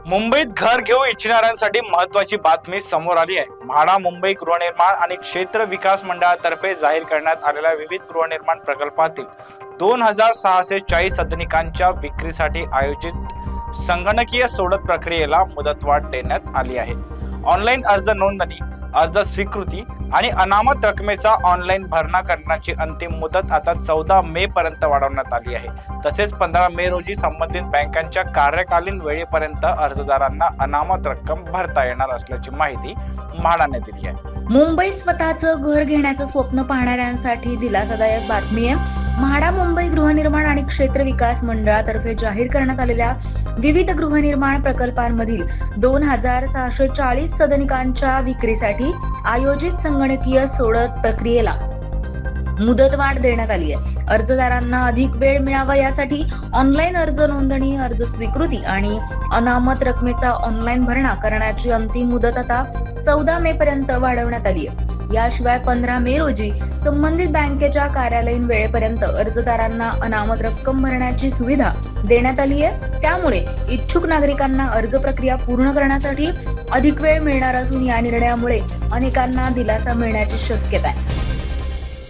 मुंबईत घर घेऊ इच्छिणाऱ्यांसाठी महत्त्वाची बातमी समोर आली आहे। म्हाडा मुंबई गृहनिर्माण आणि क्षेत्र विकास मंडळातर्फे जाहीर करण्यात आलेल्या विविध गृहनिर्माण प्रकल्पातील 2640 सदनिकांच्या विक्रीसाठी आयोजित संगणकीय सोडत प्रक्रियेला मुदतवाढ देण्यात आली आहे। ऑनलाईन अर्ज नोंदणी, अर्ज स्वीकृती आणि अनामत रकमेचा ऑनलाईन भरणा करण्याची अंतिम मुदत आता 14 मे पर्यंत वाढवण्यात आली आहे। तसेच 15 मे रोजी संबंधित बँकांच्या कार्यकालीन वेळेपर्यंत अर्जदारांना अनामत रक्कम भरता येणार असल्याची माहिती म्हाडाने दिली आहे। मुंबईत स्वतःचं घर घेण्याचं स्वप्न पाहणाऱ्यांसाठी दिलासादायक बातमी आहे। म्हाडा मुंबई गृहनिर्माण आणि क्षेत्र विकास मंडळातर्फे जाहीर करण्यात आलेल्या विविध गृहनिर्माण प्रकल्पांमधील 2640 सदनिकांच्या विक्रीसाठी आयोजित संगणकीय सोडत प्रक्रियेला मुदतवाढ देण्यात आली आहे। अर्जदारांना अधिक वेळ मिळावा यासाठी ऑनलाईन अर्ज नोंदणी, अर्ज स्वीकृती आणि अनामत रकमेचा ऑनलाईन भरणा करण्याची अंतिम मुदत आता 14 मे पर्यंत वाढवण्यात आली आहे। याशिवाय 15 मे रोजी संबंधित बँकेच्या कार्यालयीन वेळेपर्यंत अर्जदारांना अनामत रक्कम भरण्याची सुविधा देण्यात आली आहे। त्यामुळे इच्छुक नागरिकांना अर्ज प्रक्रिया पूर्ण करण्यासाठी अधिक वेळ मिळणार असून या निर्णयामुळे अनेकांना दिलासा मिळण्याची शक्यता आहे।